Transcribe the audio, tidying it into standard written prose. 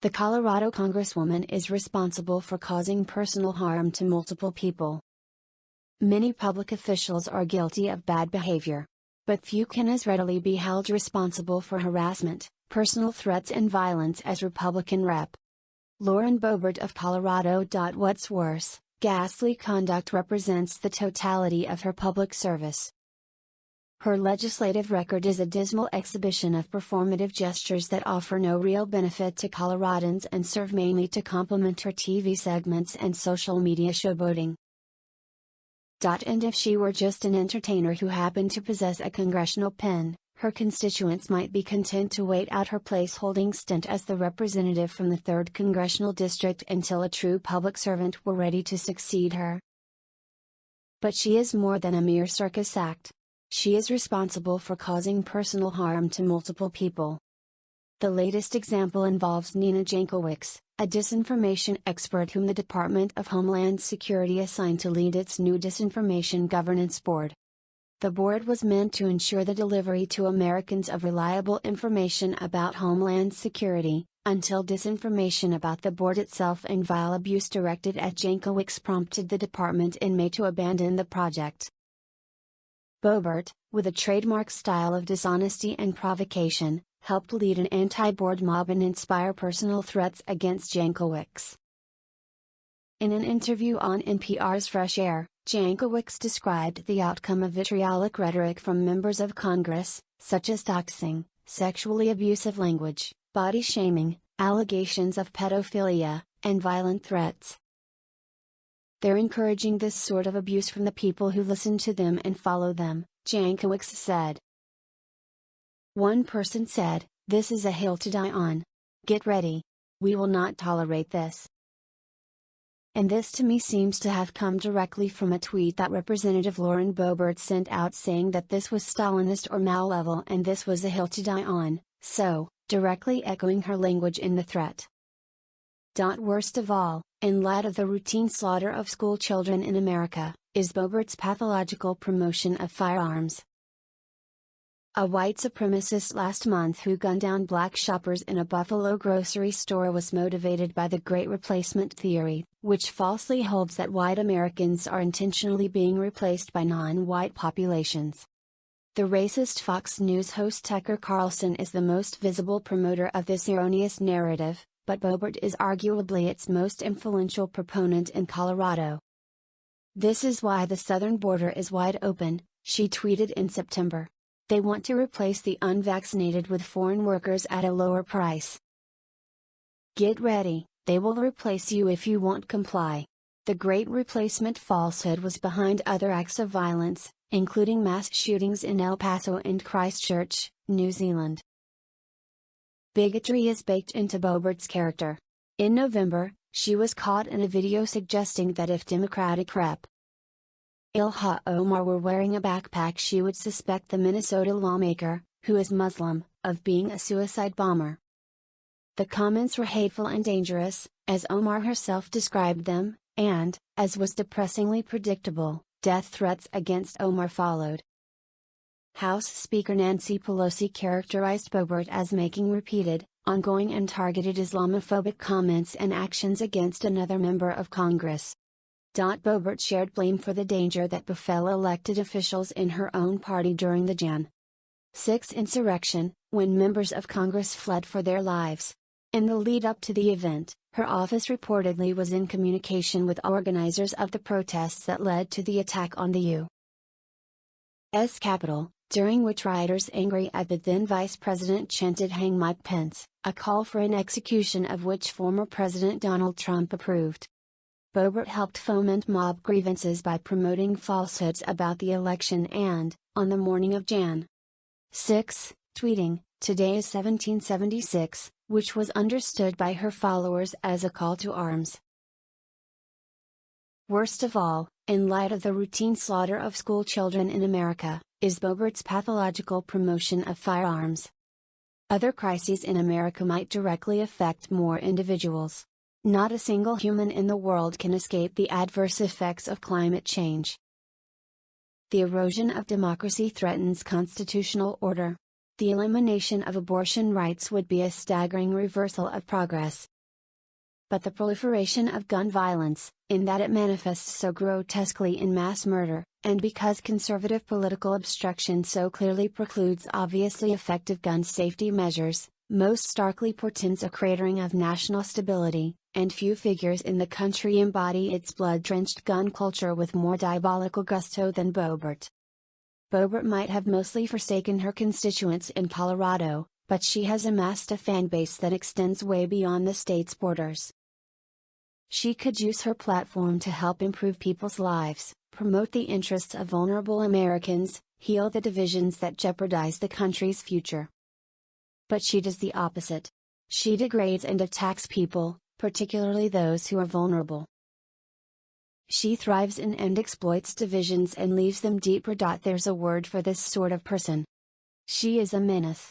The Colorado Congresswoman is responsible for causing personal harm to multiple people. Many public officials are guilty of bad behavior. But few can as readily be held responsible for harassment, personal threats and violence as Republican Rep. Lauren Boebert of Colorado. What's worse, ghastly conduct represents the totality of her public service. Her legislative record is a dismal exhibition of performative gestures that offer no real benefit to Coloradans and serve mainly to complement her TV segments and social media showboating. And if she were just an entertainer who happened to possess a congressional pen, her constituents might be content to wait out her placeholding stint as the representative from the 3rd Congressional District until a true public servant were ready to succeed her. But she is more than a mere circus act. She is responsible for causing personal harm to multiple people. The latest example involves Nina Jankowicz, a disinformation expert whom the Department of Homeland Security assigned to lead its new Disinformation Governance Board. The board was meant to ensure the delivery to Americans of reliable information about Homeland Security, until disinformation about the board itself and vile abuse directed at Jankowicz prompted the department in May to abandon the project. Boebert, with a trademark style of dishonesty and provocation, helped lead an anti-board mob and inspire personal threats against Jankowicz. In an interview on NPR's Fresh Air, Jankowicz described the outcome of vitriolic rhetoric from members of Congress, such as doxing, sexually abusive language, body shaming, allegations of pedophilia, and violent threats. They're encouraging this sort of abuse from the people who listen to them and follow them, Jankowicz said. One person said, "This is a hill to die on. Get ready. We will not tolerate this." And this to me seems to have come directly from a tweet that Representative Lauren Boebert sent out saying that this was Stalinist or Mao level and this was a hill to die on, so, directly echoing her language in the threat. Worst of all, in light of the routine slaughter of school children in America, is Boebert's pathological promotion of firearms. A white supremacist last month who gunned down black shoppers in a Buffalo grocery store was motivated by the Great Replacement theory, which falsely holds that white Americans are intentionally being replaced by non-white populations. The racist Fox News host Tucker Carlson is the most visible promoter of this erroneous narrative, but Boebert is arguably its most influential proponent in Colorado. "This is why the southern border is wide open," she tweeted in September. "They want to replace the unvaccinated with foreign workers at a lower price. Get ready, they will replace you if you won't comply." The Great Replacement falsehood was behind other acts of violence, including mass shootings in El Paso and Christchurch, New Zealand. Bigotry is baked into Boebert's character. In November, she was caught in a video suggesting that if Democratic Rep. Ilhan Omar were wearing a backpack, she would suspect the Minnesota lawmaker, who is Muslim, of being a suicide bomber. The comments were hateful and dangerous, as Omar herself described them, and, as was depressingly predictable, death threats against Omar followed. House Speaker Nancy Pelosi characterized Boebert as making repeated, ongoing and targeted Islamophobic comments and actions against another member of Congress. Boebert shared blame for the danger that befell elected officials in her own party during the Jan. 6 insurrection, when members of Congress fled for their lives. In the lead-up to the event, her office reportedly was in communication with organizers of the protests that led to the attack on the U.S. Capitol, during which rioters angry at the then Vice President chanted "Hang Mike Pence," a call for an execution of which former President Donald Trump approved. Boebert helped foment mob grievances by promoting falsehoods about the election and, on the morning of Jan. 6, tweeting, "Today is 1776, which was understood by her followers as a call to arms. Worst of all, in light of the routine slaughter of school children in America, is Boebert's pathological promotion of firearms. Other crises in America might directly affect more individuals. Not a single human in the world can escape the adverse effects of climate change. The erosion of democracy threatens constitutional order. the elimination of abortion rights would be a staggering reversal of progress. But the proliferation of gun violence, in that it manifests so grotesquely in mass murder, and because conservative political obstruction so clearly precludes obviously effective gun safety measures, most starkly portends a cratering of national stability, and few figures in the country embody its blood-drenched gun culture with more diabolical gusto than Boebert. Boebert might have mostly forsaken her constituents in Colorado, but she has amassed a fanbase that extends way beyond the state's borders. She could use her platform to help improve people's lives, promote the interests of vulnerable Americans, heal the divisions that jeopardize the country's future. But she does the opposite. She degrades and attacks people, particularly those who are vulnerable. She thrives in and exploits divisions and leaves them deeper. There's a word for this sort of person. She is a menace.